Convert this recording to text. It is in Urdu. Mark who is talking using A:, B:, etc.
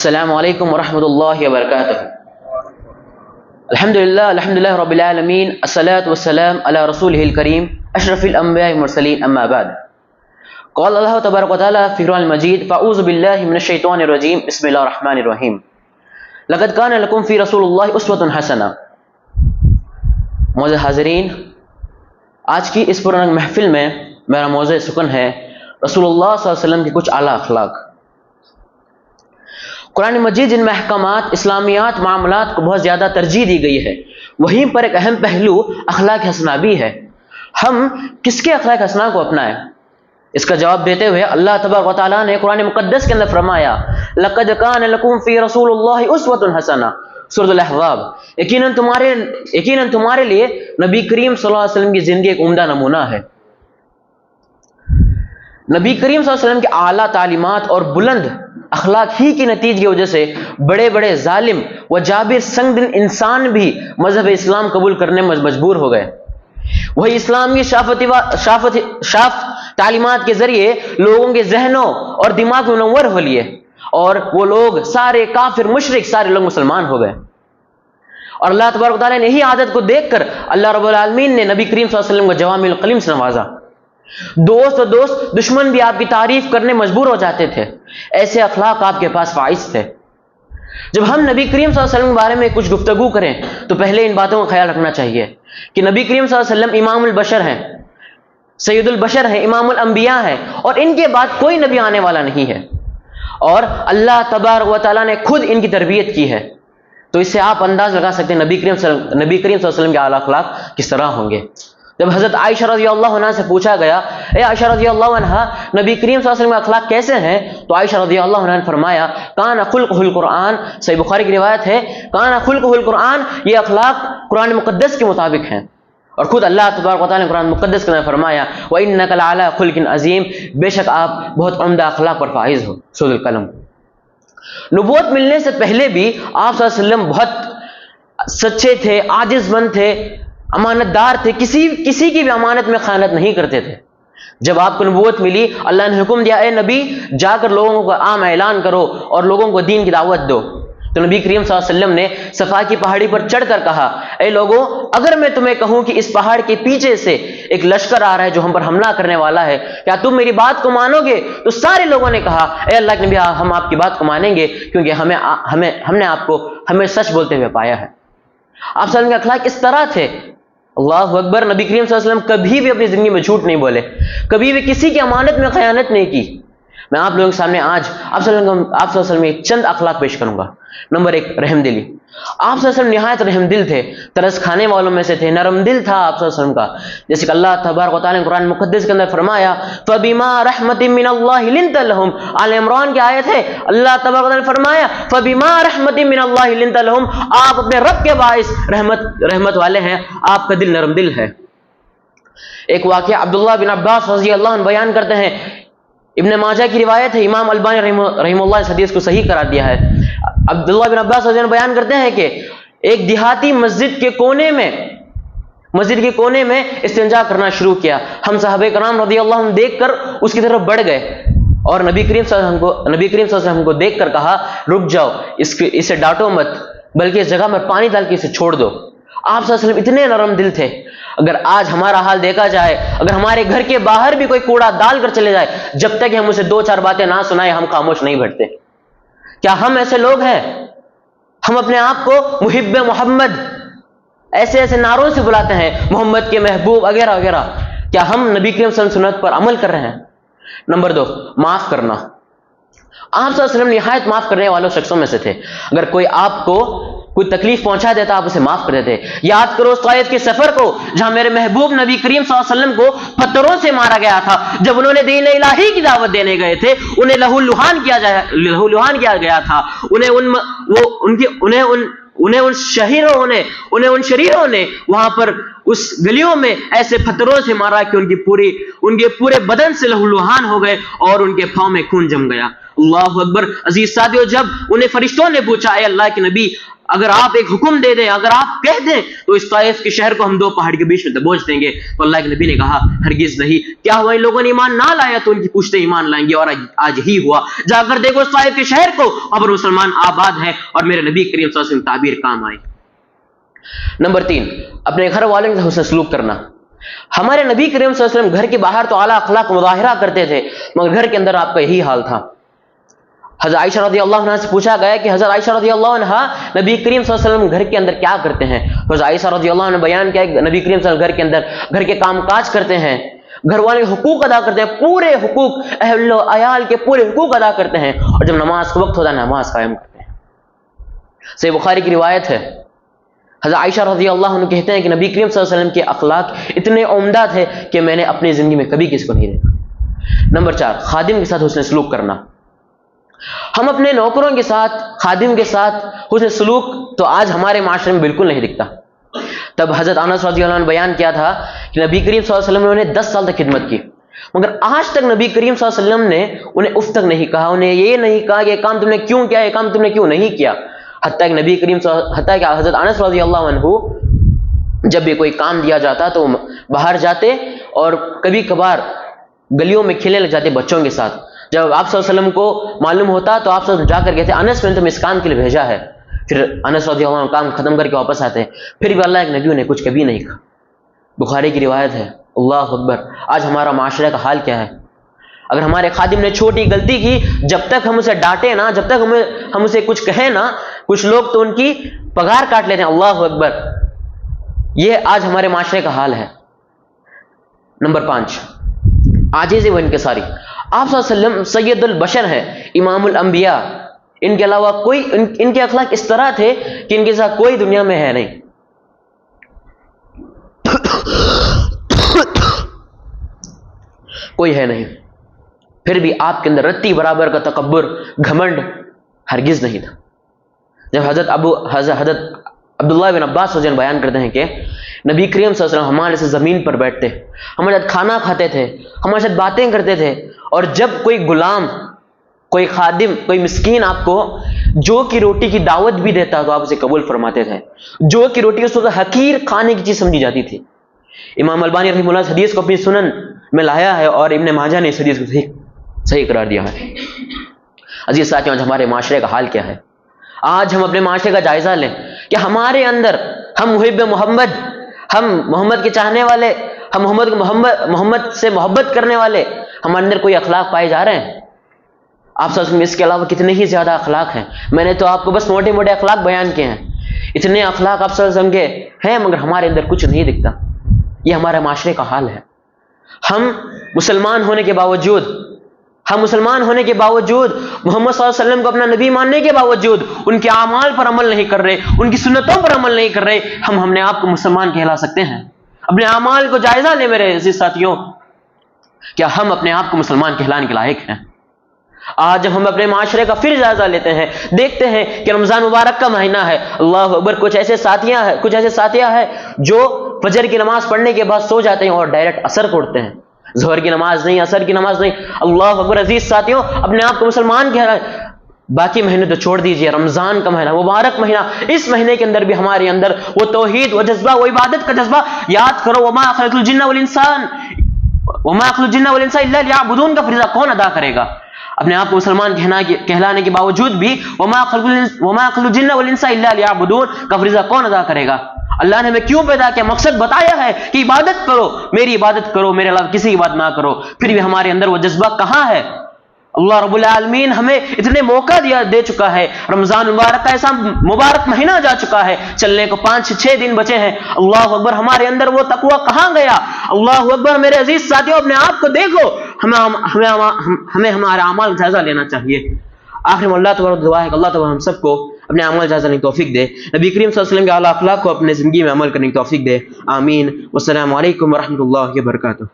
A: السلام علیکم ورحمۃ اللہ وبرکاتہ. الحمدللہ رب العالمین، الصلاۃ والسلام علی رسولہ الکریم اشرف الانبیاء والمرسلین، اما بعد. قال اللہ تبارک وتعالی فی القرآن المجید: فاعوذ باللہ من الشیطان الرجیم، بسم اللہ الرحمن الرحیم. لقد کان لکم فی رسول اللہ اسوۃ حسنہ. معزز حاضرین، آج کی اس پررنگ محفل میں میرا موضوع سکن ہے رسول اللہ صلی اللہ علیہ وسلم کے کچھ اعلیٰ اخلاق. قرآن مجید جن میں احکامات، اسلامیات، معاملات کو بہت زیادہ ترجیح دی گئی ہے، وہیں پر ایک اہم پہلو اخلاق حسنہ بھی ہے. ہم کس کے اخلاق حسنہ کو اپنائیں؟ اس کا جواب دیتے ہوئے اللہ تبارک و تعالیٰ نے قرآن مقدس کے اندر فرمایا: لقد کان لکم فی رسول اللہ اسوۃ حسنہ. سورۃ الاحزاب. یقیناً تمہارے لیے نبی کریم صلی اللہ علیہ وسلم کی زندگی ایک عمدہ نمونہ ہے. نبی کریم صلی اللہ علیہ وسلم کے اعلیٰ تعلیمات اور بلند اخلاق ہی کی نتیجے کی وجہ سے بڑے بڑے ظالم و جابر سنگ دل انسان بھی مذہب اسلام قبول کرنے میں مجبور ہو گئے. وہی اسلام کی شافت تعلیمات کے ذریعے لوگوں کے ذہنوں اور دماغ منور ہو لیے، اور وہ لوگ سارے کافر مشرک سارے لوگ مسلمان ہو گئے. اور اللہ تبارک و تعالیٰ نے یہی عادت کو دیکھ کر اللہ رب العالمین نے نبی کریم صلی اللہ علیہ وسلم کو جوامع الکلم سے نوازا. دوست دشمن بھی آپ کی تعریف کرنے مجبور ہو جاتے تھے. ایسے اخلاق آپ کے پاس فائز تھے. جب ہم نبی کریم صلی اللہ علیہ وسلم کے بارے میں کچھ گفتگو کریں تو پہلے ان باتوں کا خیال رکھنا چاہیے کہ نبی کریم صلی اللہ علیہ وسلم امام البشر ہیں، سید البشر ہیں، امام الانبیاء ہیں، اور ان کے بعد کوئی نبی آنے والا نہیں ہے، اور اللہ تبارک و تعالیٰ نے خود ان کی تربیت کی ہے. تو اس سے آپ انداز لگا سکتے ہیں نبی کریم صلی اللہ علیہ وسلم کے اعلیٰ اخلاق کس طرح ہوں گے. جب حضرت عائشہ رضی اللہ عنہ سے پوچھا گیا: اے عائشہ رضی اللہ عنہ، نبی کریم صلی اللہ علیہ وسلم کے اخلاق کیسے ہیں؟ تو عائشہ رضی اللہ عنہ نے فرمایا: کان خلقہ القرآن. صحیح بخاری کی روایت ہے، کان خلقہ القرآن. یہ اخلاق قرآن مقدس کے مطابق ہیں، اور خود اللہ تبارک و تعالیٰ نے قرآن مقدس کے اندر فرمایا: وَإِنَّكَ لَعَلَىٰ خُلْقٍ عَظِيمٍ. بے شک آپ بہت عمدہ اخلاق پر فائز ہو. سورۃ القلم. نبوت ملنے سے پہلے بھی آپ صلی اللہ علیہ وسلم بہت سچے تھے، عاجز مند تھے، امانت دار تھے، کسی کی بھی امانت میں خیانت نہیں کرتے تھے. جب آپ کو نبوت ملی، اللہ نے حکم دیا: اے نبی، جا کر لوگوں کو عام اعلان کرو اور لوگوں کو دین کی دعوت دو. تو نبی کریم صلی اللہ علیہ وسلم نے صفا کی پہاڑی پر چڑھ کر کہا: اے لوگوں، اگر میں تمہیں کہوں کہ اس پہاڑ کے پیچھے سے ایک لشکر آ رہا ہے جو ہم پر حملہ کرنے والا ہے، کیا تم میری بات کو مانو گے؟ تو سارے لوگوں نے کہا: اے اللہ کے نبی، ہم آپ کی بات کو مانیں گے، کیونکہ ہم نے آپ کو ہمیں سچ بولتے ہوئے پایا ہے. آپ صلی اللہ علیہ وسلم کے اخلاق اس طرح تھے. اللہ اکبر. نبی کریم صلی اللہ علیہ وسلم کبھی بھی اپنی زندگی میں جھوٹ نہیں بولے، کبھی بھی کسی کی امانت میں خیانت نہیں کی. میں آپ لوگوں کے سامنے آج آپ صلی اللہ علیہ وسلم کے چند اخلاق پیش کروں گا. نمبر 1، رحم دلی. آپ صلی اللہ علیہ وسلم نہایت رحم دل تھے، ترس کھانے والوں میں سے تھے، نرم دل تھا آپ صلی اللہ علیہ وسلم کا. جیسے کہ اللہ تبارک و تعالیٰ نے قرآن مقدس کے اندر فرمایا: فَبِمَا رَحْمَةٍ مِّنَ اللَّهِ لِنْتَ لَهُمْ. آل عمران کی آیت ہے. اللہ تبارک و تعالیٰ نے فرمایا: فَبِمَا رَحْمَةٍ مِّنَ اللَّهِ لِنْتَ لَهُمْ. آپ اپنے رب کے باعث رحمت والے ہیں، آپ کا دل نرم دل ہے. ایک واقعہ عبداللہ بن عباس رضی اللہ عنہ بیان کرتے ہیں، ابن ماجہ کی روایت ہے، امام البانی رحمہ اللہ اس حدیث کو صحیح قرار دیا ہے. عبداللہ بن عباس رضی اللہ عنہ بیان کرتے ہیں کہ ایک دیہاتی مسجد کے کونے میں استنجا کرنا شروع کیا. ہم صحابہ کرام رضی اللہ عنہ دیکھ کر اس کی طرف بڑھ گئے، اور نبی کریم صلی اللہ علیہ وسلم کو دیکھ کر کہا: رک جاؤ، اسے ڈانٹو مت، بلکہ اس جگہ میں پانی ڈال کے اسے چھوڑ دو. آپ صلی اللہ علیہ وسلم اتنے نرم دل تھے. اگر آج ہمارا حال دیکھا جائے، اگر ہمارے گھر کے باہر بھی کوئی کوڑا ڈال کر چلے جائے، جب تک ہم اسے 2-4 باتیں نہ سنائے ہم خاموش نہیں بیٹھتے. کیا ہم ایسے لوگ ہیں؟ ہم اپنے آپ کو محب محمد ایسے نعروں سے بلاتے ہیں، محمد کے محبوب وغیرہ وغیرہ. کیا ہم نبی کریم صلی اللہ علیہ وسلم سنت پر عمل کر رہے ہیں؟ نمبر 2، معاف کرنا. آپ صلی اللہ علیہ وسلم نہایت معاف کرنے والوں شخصوں میں سے تھے. اگر کوئی آپ کو کوئی تکلیف پہنچا دیتا آپ اسے معاف کر دیتے. یاد کرو اس طائف کے سفر کو جہاں میرے محبوب نبی کریم صلی اللہ علیہ وسلم کو پتھروں سے مارا گیا تھا. جب انہوں نے دین الہی کی دعوت دینے گئے تھے، انہیں لہو لہان کیا گیا تھا. انہیں ان شریروں نے وہاں پر اس گلیوں میں ایسے پتھروں سے مارا کہ ان کے پورے بدن سے لہو لہان ہو گئے اور ان کے پاؤں میں خون جم گیا. اللہ اکبر. عزیز ساتھیو، جب انہیں فرشتوں نے پوچھا: اے اللہ کے نبی، اگر آپ ایک حکم دے دیں, اگر آپ کہہ دیں تو اس طائف کے شہر کو ہم 2 پہاڑ کے بیچ میں دبوچ دیں گے, تو اللہ کے نبی نے کہا ہرگز نہیں. کیا ہوا, ان لوگوں نے ایمان نہ لایا تو ان کی پوچھتے ایمان لائیں گے, اور آج ہی ہوا. جا کر دیکھو اس طائف کے شہر کو, وہاں پر مسلمان آباد ہیں اور میرے نبی کریم صلی اللہ علیہ وسلم تعبیر کام آئی. نمبر 3, اپنے گھر والوں کے حسن سلوک کرنا. ہمارے نبی کریم صلی اللہ علیہ وسلم گھر کے باہر تو اعلیٰ اخلاق مظاہرہ کرتے تھے, مگر گھر کے اندر آپ کا یہی حال تھا. حضرت عائشہ رضی اللہ عنہ سے پوچھا گیا کہ حضرت عائشہ رضی اللہ عنہ نبی کریم صلی اللہ علیہ وسلم گھر کے اندر کیا کرتے ہیں؟ حضرت عائشہ رضی اللہ عنہ نے بیان کیا کہ نبی کریم صلی اللہ علیہ وسلم گھر کے اندر گھر کے کام کاج کرتے ہیں, گھر والے کے حقوق ادا کرتے ہیں, پورے حقوق اہل و عیال کے پورے حقوق ادا کرتے ہیں, اور جب نماز کا وقت ہوتا ہے نماز قائم کرتے ہیں. صحیح بخاری کی روایت ہے, حضرت عائشہ رضی اللہ عنہ کہتے ہیں کہ نبی کریم صلی اللہ علیہ وسلم کے اخلاق اتنے عمدہ تھے کہ میں نے اپنی زندگی میں کبھی کسی کو نہیں دیکھا. نمبر 4, خادم کے ساتھ حسن سلوک کرنا. ہم اپنے نوکروں کے ساتھ, خادم کے ساتھ حسن سلوک تو آج ہمارے معاشرے میں بالکل نہیں دکھتا. تب حضرت انس رضی اللہ عنہ نے بیان کیا تھا کہ نبی کریم صلی اللہ علیہ وسلم نے 10 سال تک خدمت کی, مگر آج تک نبی کریم صلی اللہ علیہ وسلم نے انہیں اف تک نہیں کہا, انہیں یہ نہیں کہا کہ یہ کام تم نے کیوں کیا, یہ کام تم نے کیوں نہیں کیا. حتیٰ کہ نبی کریم حتیٰ کہ حضرت انس رضی اللہ عنہ جب بھی کوئی کام دیا جاتا تو باہر جاتے اور کبھی کبھار گلیوں میں کھیلنے لگ جاتے بچوں کے ساتھ. جب آپ صلی اللہ علیہ وسلم کو معلوم ہوتا تو آپ صلی اللہ علیہ وسلم جا کر کہتے انس میں نے تم اس کام کے لیے بھیجا ہے. پھر انس رضی اللہ عنہ کام ختم کر کے واپس آتے, پھر بھی اللہ کے نبی نے کچھ کبھی نہیں کہا. بخاری کی روایت ہے. اللہ اکبر. آج ہمارا معاشرے کا حال کیا ہے؟ اگر ہمارے خادم نے چھوٹی غلطی کی, جب تک ہم اسے ڈانٹے نا, جب تک ہم اسے کچھ کہیں نا, کچھ لوگ تو ان کی پگار کاٹ لیتے ہیں. اللہ اکبر. یہ آج ہمارے معاشرے کا حال ہے. نمبر 5, عاجز و انکساری. آپ صلی اللہ علیہ وسلم سید البشر ہیں, امام الانبیاء. ان کے علاوہ کوئی ان کے اخلاق اس طرح تھے کہ ان کے ساتھ کوئی دنیا میں ہے نہیں. کوئی ہے نہیں. پھر بھی آپ کے اندر رتی برابر کا تکبر, گھمنڈ ہرگز نہیں تھا. جب حضرت عبداللہ بن عباس رضی اللہ عنہ بیان کرتے ہیں کہ نبی کریم صلی اللہ علیہ وسلم ہمارے سے زمین پر بیٹھتے, ہمارے ساتھ کھانا کھاتے تھے, ہمارے ساتھ باتیں کرتے تھے, اور جب کوئی غلام, کوئی خادم, کوئی مسکین آپ کو جو کی روٹی کی دعوت بھی دیتا تو آپ اسے قبول فرماتے تھے. جو کی روٹی اس وقت حقیر کھانے کی چیز سمجھی جاتی تھی. امام البانی رحمہ اللہ اس حدیث کو اپنی سنن میں لایا ہے, اور ابن ماجہ نے اس حدیث کو صحیح قرار دیا ہے. عزیز ساتھیوں, آج ہمارے معاشرے کا حال کیا ہے؟ آج ہم اپنے معاشرے کا جائزہ لیں کہ ہمارے اندر, ہم محب محمد, ہم محمد کے چاہنے والے, ہم محمد سے محبت کرنے والے, ہمارے اندر کوئی اخلاق پائے جا رہے ہیں؟ آپ صلی اللہ علیہ وسلم اس کے علاوہ کتنے ہی زیادہ اخلاق ہیں. میں نے تو آپ کو بس موٹے موٹے اخلاق بیان کیے ہیں. اتنے اخلاق آپ صلی اللہ علیہ وسلم کے ہیں, مگر ہمارے اندر کچھ نہیں دکھتا. یہ ہمارے معاشرے کا حال ہے. ہم مسلمان ہونے کے باوجود, محمد صلی اللہ علیہ وسلم کو اپنا نبی ماننے کے باوجود ان کے اعمال پر عمل نہیں کر رہے, ان کی سنتوں پر عمل نہیں کر رہے. ہم اپنے آپ کو مسلمان کہلا سکتے ہیں؟ اپنے اعمال کو جائزہ لیں میرے عزیز ساتھیوں, کیا ہم اپنے آپ کو مسلمان کہلانے کے لائق ہیں؟ آج جب ہم اپنے معاشرے کا پھر جائزہ لیتے ہیں, دیکھتے ہیں کہ رمضان مبارک کا مہینہ ہے. اللہ اکبر. کچھ ایسے ساتھیاں ہیں جو فجر کی نماز پڑھنے کے بعد سو جاتے ہیں اور ڈائریکٹ اثر کو اٹھتے ہیں. ظہر کی نماز نہیں, اثر کی نماز نہیں. اللہ اکبر. عزیز ساتھیوں, اپنے آپ کو مسلمان کہلائیں. باقی مہینے تو چھوڑ دیجئے, رمضان کا مہینہ, مبارک مہینہ, اس مہینے کے اندر بھی ہمارے اندر وہ توحید, وہ جذبہ, وہ عبادت کا جذبہ. یاد کرو, وما خلقت الجن والانس الا لیعبدون کا فریضہ کون ادا کرے گا؟ اپنے آپ کو مسلمان کہلانے کے باوجود بھی وما خلقت الجن والانس الا لیعبدون کا فریضہ کون ادا کرے گا؟ اللہ نے ہمیں کیوں پیدا کیا؟ مقصد بتایا ہے کہ عبادت کرو, میری عبادت کرو, میرے علاوہ کسی کی بات نہ کرو. پھر بھی ہمارے اندر وہ جذبہ کہاں ہے؟ اللہ رب العالمین ہمیں اتنے موقع دے چکا ہے. رمضان مبارک کا ایسا مبارک مہینہ جا چکا ہے, چلنے کو 5-6 دن بچے ہیں. اللہ اکبر. ہمارے اندر وہ تقوی کہاں گیا؟ اللہ اکبر. میرے عزیز ساتھیوں, اپنے آپ کو دیکھو. ہمیں ہمارا اعمال جائزہ لینا چاہیے. آخر میں اللہ تبارک دعا ہے کہ اللہ تبارک ہم سب کو اپنے اعمال جائزہ لینے کی توفیق دے, نبی کریم صلی اللہ علیہ وسلم کے اعلیٰ اخلاق کو اپنے زندگی میں عمل کرنے کی توفیق دے. آمین. والسلام علیکم ورحمۃ اللہ وبرکاتہ.